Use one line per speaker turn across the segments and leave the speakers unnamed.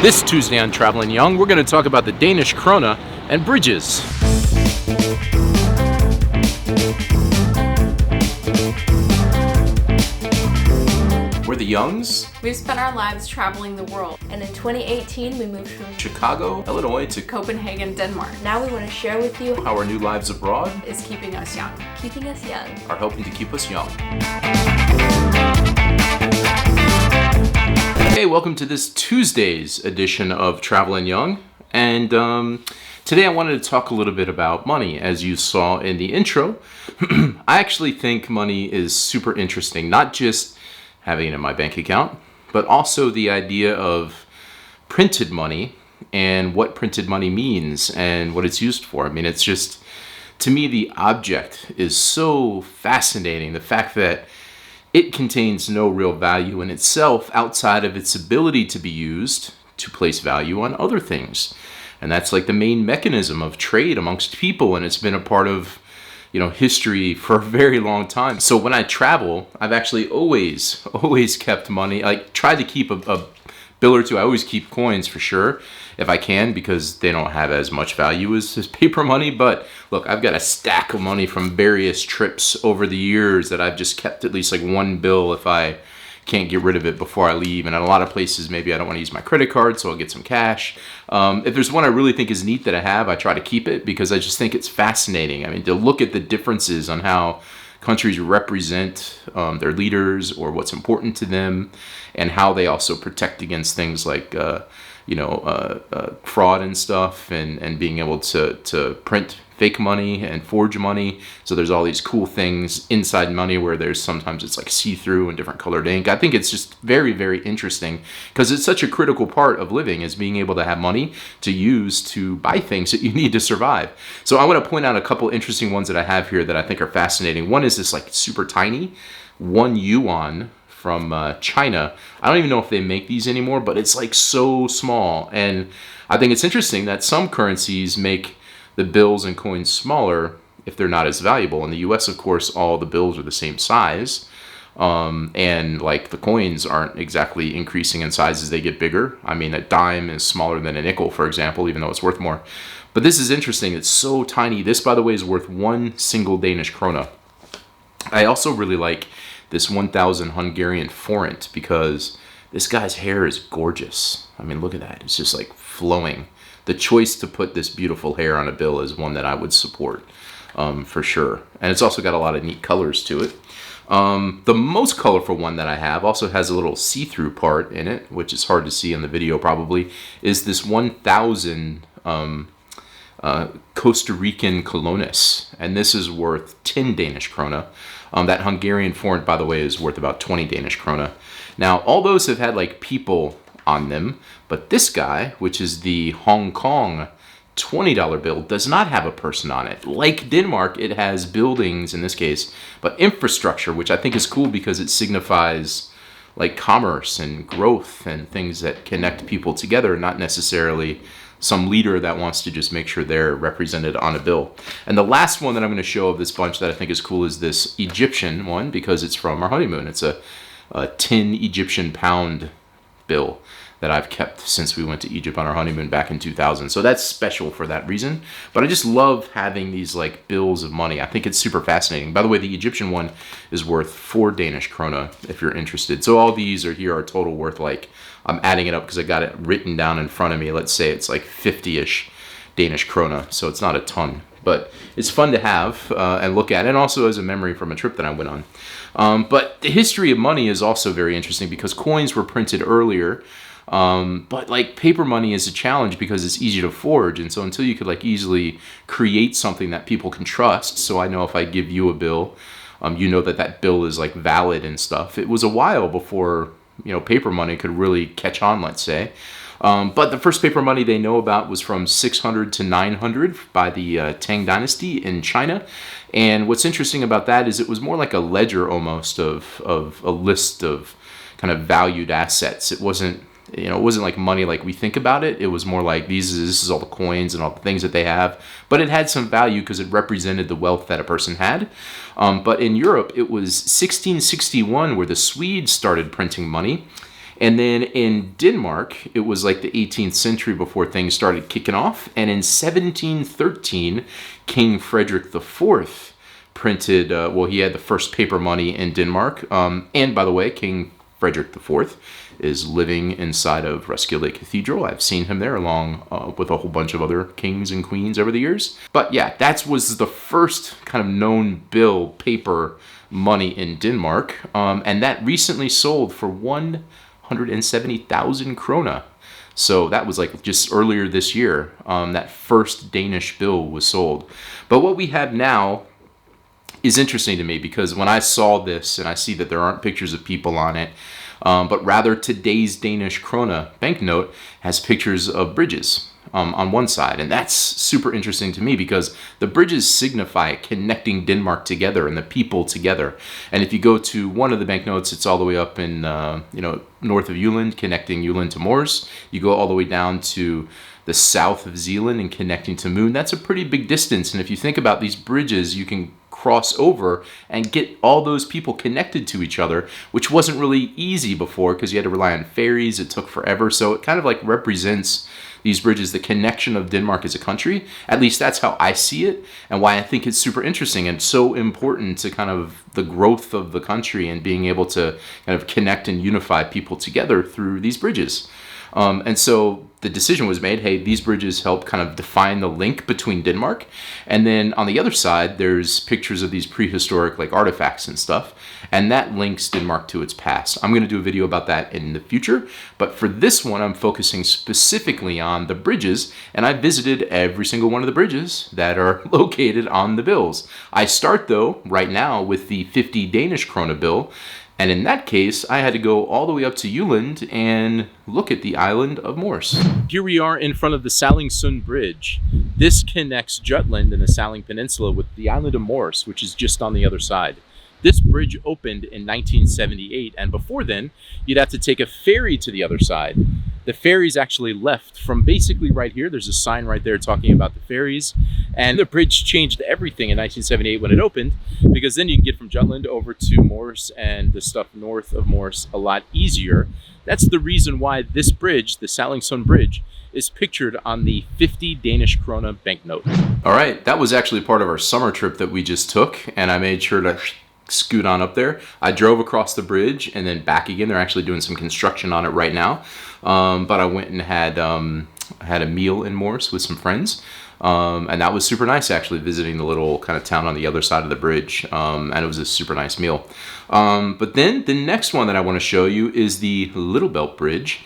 This Tuesday on Travelin' Young, we're going to talk about the Danish Krone and bridges. We're the Youngs.
We've spent our lives traveling the world,
and in 2018 we moved from
Chicago, Illinois to
Copenhagen, Denmark.
Now we want to share with you
how our new lives abroad
is keeping us young.
Keeping us young.
Are helping to keep us young. Hey, welcome to this Tuesday's edition of Travelin' Young. And today I wanted to talk a little bit about money. As you saw in the intro, I actually think money is super interesting, not just having it in my bank account, but also the idea of printed money and what printed money means and what it's used for. I mean, it's just, to me, the object is so fascinating. The fact that it contains no real value in itself outside of its ability to be used to place value on other things. And that's like the main mechanism of trade amongst people, and it's been a part of history for a very long time. So when I travel, I've actually always kept money. I tried to keep a bill or two. I always keep coins for sure, if I can, because they don't have as much value as paper money. But look, I've got a stack of money from various trips over the years that I've just kept at least like one bill if I can't get rid of it before I leave. And in a lot of places, maybe I don't want to use my credit card, so I'll get some cash. If there's one I really think is neat that I have, I try to keep it because I just think it's fascinating. I mean, to look at the differences on how countries represent their leaders or what's important to them, and how they also protect against things like fraud and stuff, and being able to print fake money and forge money. So there's all these cool things inside money where there's sometimes it's like see-through and different colored ink. I think it's just very, very interesting because it's such a critical part of living, is being able to have money to use to buy things that you need to survive. So I want to point out a couple interesting ones that I have here that I think are fascinating. One is this like super tiny 1 yuan from China. I don't even know if they make these anymore, but it's like so small. And I think it's interesting that some currencies make the bills and coins smaller if they're not as valuable. In the US, of course, all the bills are the same size. And like the coins aren't exactly increasing in size as they get bigger. I mean, a dime is smaller than a nickel, for example, even though it's worth more. But this is interesting. It's so tiny. This, by the way, is worth 1 single Danish krone. I also really like this 1,000 Hungarian forint because this guy's hair is gorgeous. I mean, look at that. It's just like flowing. The choice to put this beautiful hair on a bill is one that I would support for sure. And it's also got a lot of neat colors to it. The most colorful one that I have also has a little see-through part in it, which is hard to see in the video probably, is this 1,000 Costa Rican colones. And this is worth 10 Danish krone. That Hungarian forint, by the way, is worth about 20 Danish krone. Now, all those have had like people on them, but this guy, which is the Hong Kong $20 bill, does not have a person on it. Like Denmark, it has buildings in this case, but infrastructure, which I think is cool because it signifies like commerce and growth and things that connect people together, not necessarily some leader that wants to just make sure they're represented on a bill. And the last one that I'm going to show of this bunch that I think is cool is this Egyptian one, because it's from our honeymoon. It's a 10 Egyptian pound bill that I've kept since we went to Egypt on our honeymoon back in 2000. So that's special for that reason. But I just love having these like bills of money. I think it's super fascinating. By the way, the Egyptian one is worth 4 Danish krone if you're interested. So all these are here are total worth, like, I'm adding it up because I got it written down in front of me. Let's say it's like 50-ish Danish krone. So it's not a ton, but it's fun to have and look at, and also as a memory from a trip that I went on. But the history of money is also very interesting because coins were printed earlier. But like paper money is a challenge because it's easy to forge. And so until you could like easily create something that people can trust, so I know if I give you a bill, you know that bill is like valid and stuff. It was a while before, paper money could really catch on, let's say. But the first paper money they know about was from 600 to 900 by the Tang Dynasty in China. And what's interesting about that is it was more like a ledger almost of a list of kind of valued assets. It wasn't like money like we think about it. It was more like this is all the coins and all the things that they have. But it had some value because it represented the wealth that a person had. But in Europe, it was 1661 where the Swedes started printing money. And then in Denmark, it was like the 18th century before things started kicking off. And in 1713, King Frederick IV printed, he had the first paper money in Denmark. And by the way, King Frederick IV is living inside of Roskilde Cathedral. I've seen him there along with a whole bunch of other kings and queens over the years. But yeah, that was the first kind of known bill paper money in Denmark. And that recently sold for 170,000 krone. So that was like just earlier this year, that first Danish bill was sold. But what we have now is interesting to me because when I saw this and I see that there aren't pictures of people on it, but rather today's Danish Krone banknote has pictures of bridges on one side. And that's super interesting to me because the bridges signify connecting Denmark together and the people together. And if you go to one of the banknotes, it's all the way up in, north of Jutland, connecting Jutland to Mors. You go all the way down to the south of Zealand and connecting to Moon. That's a pretty big distance. And if you think about these bridges, you can cross over and get all those people connected to each other, which wasn't really easy before because you had to rely on ferries. It took forever. So it kind of like represents these bridges, the connection of Denmark as a country. At least that's how I see it and why I think it's super interesting and so important to kind of the growth of the country and being able to kind of connect and unify people together through these bridges. And so the decision was made, hey, these bridges help kind of define the link between Denmark. And then on the other side, there's pictures of these prehistoric like artifacts and stuff. And that links Denmark to its past. I'm going to do a video about that in the future. But for this one, I'm focusing specifically on the bridges. And I visited every single one of the bridges that are located on the bills. I start, though, right now with the 50 Danish Krone bill. And in that case, I had to go all the way up to Jutland and look at the island of Mors. Here we are in front of the Sallingsund Bridge. This connects Jutland and the Salling Peninsula with the island of Mors, which is just on the other side. This bridge opened in 1978, and before then, you'd have to take a ferry to the other side. The ferries actually left from basically right here. There's a sign right there talking about the ferries. And the bridge changed everything in 1978 when it opened, because then you can get from Jutland over to Mors and the stuff north of Mors a lot easier. That's the reason why this bridge, the Sallingsund Bridge, is pictured on the 50 Danish Krone banknote. All right, that was actually part of our summer trip that we just took, and I made sure to scoot on up there. I drove across the bridge and then back again. They're actually doing some construction on it right now. But I went and had a meal in Mors with some friends. And that was super nice, actually, visiting the little kind of town on the other side of the bridge. And it was a super nice meal. But then the next one that I want to show you is the Little Belt Bridge,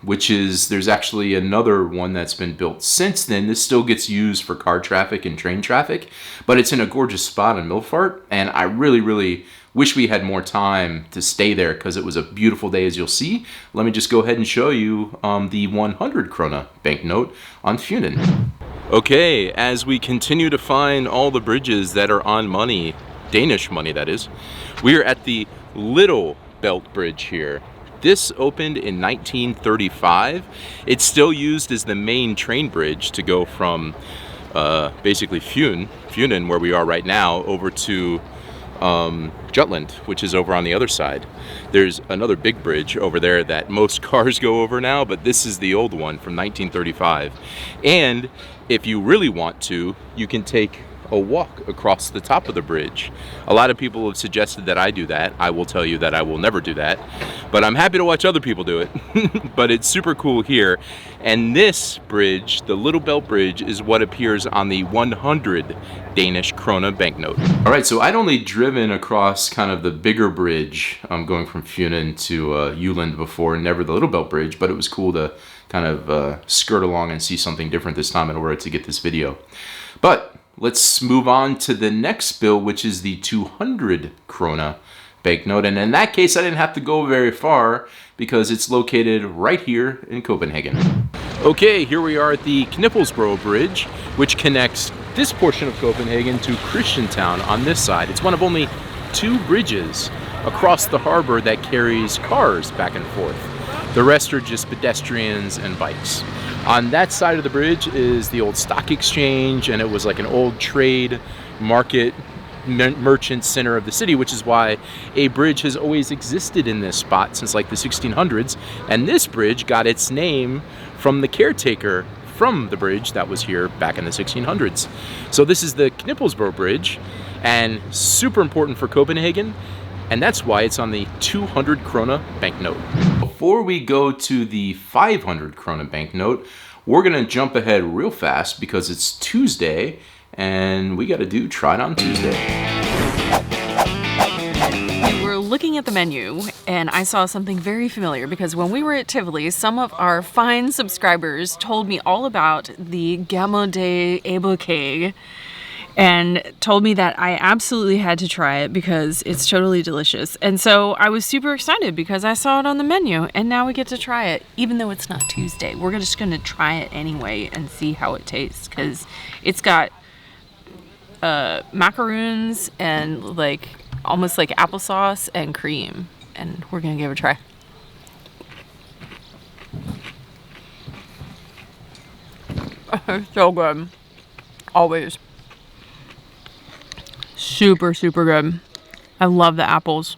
which is, there's actually another one that's been built since then. This still gets used for car traffic and train traffic, but it's in a gorgeous spot in Milfart. And I really, really wish we had more time to stay there because it was a beautiful day, as you'll see. Let me just go ahead and show you the 100 krone banknote on Funen. Okay, as we continue to find all the bridges that are on money, Danish money that is, we are at the Little Belt Bridge here. This opened in 1935. It's still used as the main train bridge to go from basically Funen, where we are right now, over to Jutland, which is over on the other side. There's another big bridge over there that most cars go over now, but this is the old one from 1935. And if you really want to, you can take a walk across the top of the bridge. A lot of people have suggested that I do that. I will tell you that I will never do that, but I'm happy to watch other people do it. But it's super cool here. And this bridge, the Little Belt Bridge, is what appears on the 100 Danish Krone banknote. All right, so I'd only driven across kind of the bigger bridge going from Funen to Jutland before, never the Little Belt Bridge, but it was cool to kind of skirt along and see something different this time in order to get this video. But let's move on to the next bill, which is the 200 krone banknote. And in that case, I didn't have to go very far because it's located right here in Copenhagen. Okay, here we are at the Knippelsbro Bridge, which connects this portion of Copenhagen to Christiantown on this side. It's one of only 2 bridges across the harbor that carries cars back and forth. The rest are just pedestrians and bikes. On that side of the bridge is the old stock exchange, and it was like an old trade market merchant center of the city, which is why a bridge has always existed in this spot since like the 1600s. And this bridge got its name from the caretaker from the bridge that was here back in the 1600s. So this is the Knippelsbro Bridge, and super important for Copenhagen, and that's why it's on the 200 krone banknote. Before we go to the 500 krone banknote, we're gonna jump ahead real fast because it's Tuesday and we gotta do Try It On Tuesday.
We were looking at the menu and I saw something very familiar because when we were at Tivoli, some of our fine subscribers told me all about the Gamme de Ebbelkage and told me that I absolutely had to try it because it's totally delicious. And so I was super excited because I saw it on the menu and now we get to try it, even though it's not Tuesday. We're just gonna try it anyway and see how it tastes because it's got macaroons and like almost like applesauce and cream, and we're gonna give it a try. It's so good. Always. Super, super good. I love the apples.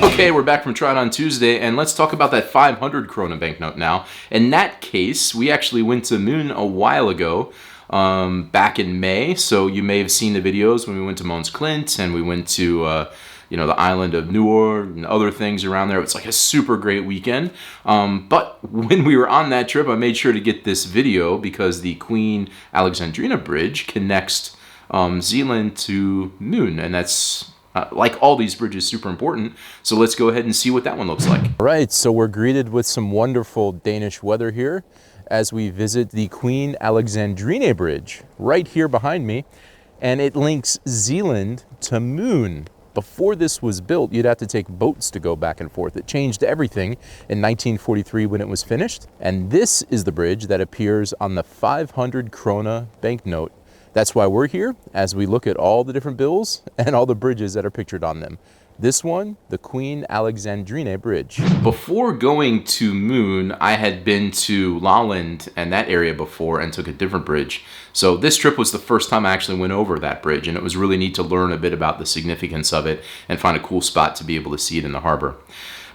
Okay, we're back from Try It On Tuesday, and let's talk about that 500 krone banknote now. In that case, we actually went to Moon a while ago, back in May, so you may have seen the videos when we went to Mons Klint, and we went to the island of Nieuwer and other things around there. It's like a super great weekend. But when we were on that trip, I made sure to get this video because the Queen Alexandrine Bridge connects Zealand to Moon, and that's like all these bridges, super important. So let's go ahead and see what that one looks like. All right, so we're greeted with some wonderful Danish weather here as we visit the Queen Alexandrine Bridge right here behind me, and it links Zealand to Moon. Before this was built, you'd have to take boats to go back and forth. It changed everything in 1943 when it was finished. And this is the bridge that appears on the 500 krone banknote. That's why we're here, as we look at all the different bills and all the bridges that are pictured on them. This one, the Queen Alexandrine Bridge. Before going to Moon, I had been to Lolland and that area before and took a different bridge. So this trip was the first time I actually went over that bridge, and it was really neat to learn a bit about the significance of it and find a cool spot to be able to see it in the harbor.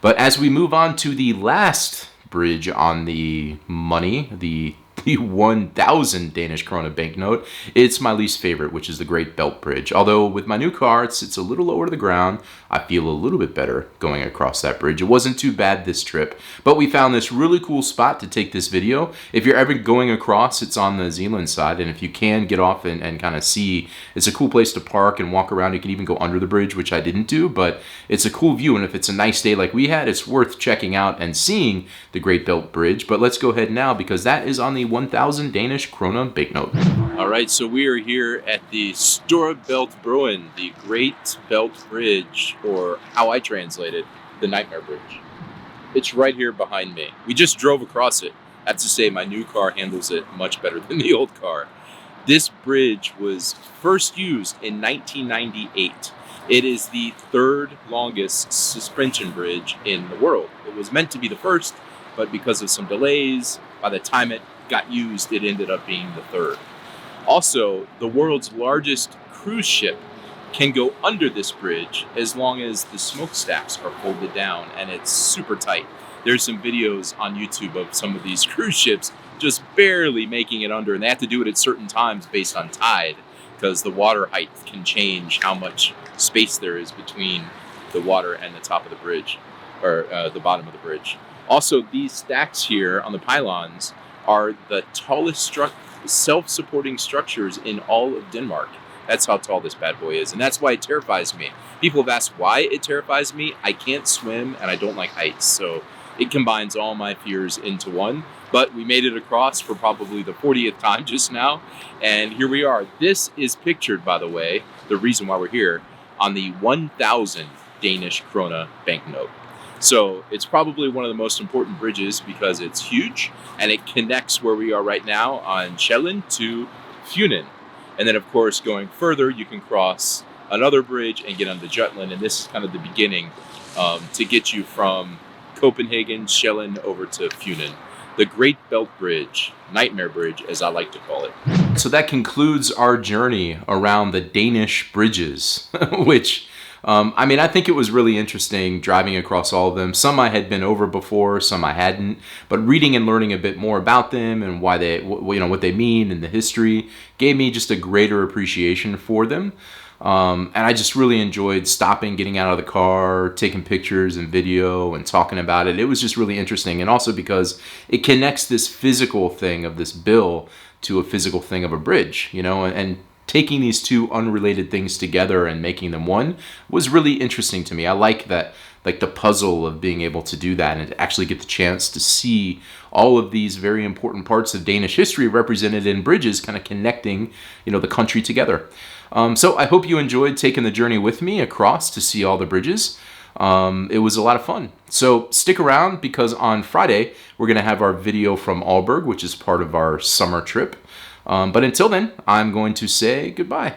But as we move on to the last bridge on the money, the 1,000 Danish krone banknote, it's my least favorite, which is the Great Belt Bridge. Although with my new car, it's a little lower to the ground. I feel a little bit better going across that bridge. It wasn't too bad this trip, but we found this really cool spot to take this video. If you're ever going across, it's on the Zealand side, and if you can get off and kind of see, it's a cool place to park and walk around. You can even go under the bridge, which I didn't do, but it's a cool view, and if it's a nice day like we had, it's worth checking out and seeing the Great Belt Bridge. But let's go ahead now, because that is on the 1,000 Danish krone banknote. All right, so we are here at the Store Belt-broen, the Great Belt Bridge, or how I translate it, the Nightmare Bridge. It's right here behind me. We just drove across it. I have to say, my new car handles it much better than the old car. This bridge was first used in 1998. It is the third longest suspension bridge in the world. It was meant to be the first, but because of some delays, by the time it got used, it ended up being the third. Also, the world's largest cruise ship can go under this bridge as long as the smokestacks are folded down, and it's super tight. There's some videos on YouTube of some of these cruise ships just barely making it under, and they have to do it at certain times based on tide, because the water height can change how much space there is between the water and the top of the bridge, or the bottom of the bridge. Also, these stacks here on the pylons are the tallest self-supporting structures in all of Denmark. That's how tall this bad boy is, and that's why it terrifies me. People have asked why it terrifies me. I can't swim, and I don't like heights, so it combines all my fears into one. But we made it across for probably the 40th time just now, and here we are. This is pictured, by the way, the reason why we're here, on the 1,000 Danish krone banknote. So it's probably one of the most important bridges because it's huge, and it connects where we are right now on Sjælland to Funen. And then, of course, going further, you can cross another bridge and get onto Jutland, and this is kind of the beginning to get you from Copenhagen, Sjælland, over to Funen. the Great Belt Bridge, Nightmare Bridge, as I like to call it. So that concludes our journey around the Danish bridges, which, I think it was really interesting driving across all of them. Some I had been over before, some I hadn't, but reading and learning a bit more about them and why they, what they mean and the history gave me just a greater appreciation for them. And I just really enjoyed stopping, getting out of the car, taking pictures and video and talking about it. It was just really interesting. And also because it connects this physical thing of this bill to a physical thing of a bridge, and taking these two unrelated things together and making them one was really interesting to me. I like that, like the puzzle of being able to do that and to actually get the chance to see all of these very important parts of Danish history represented in bridges, kind of connecting, the country together. So I hope you enjoyed taking the journey with me across to see all the bridges. It was a lot of fun. So stick around because on Friday, we're going to have our video from Aalborg, which is part of our summer trip. But until then, I'm going to say goodbye.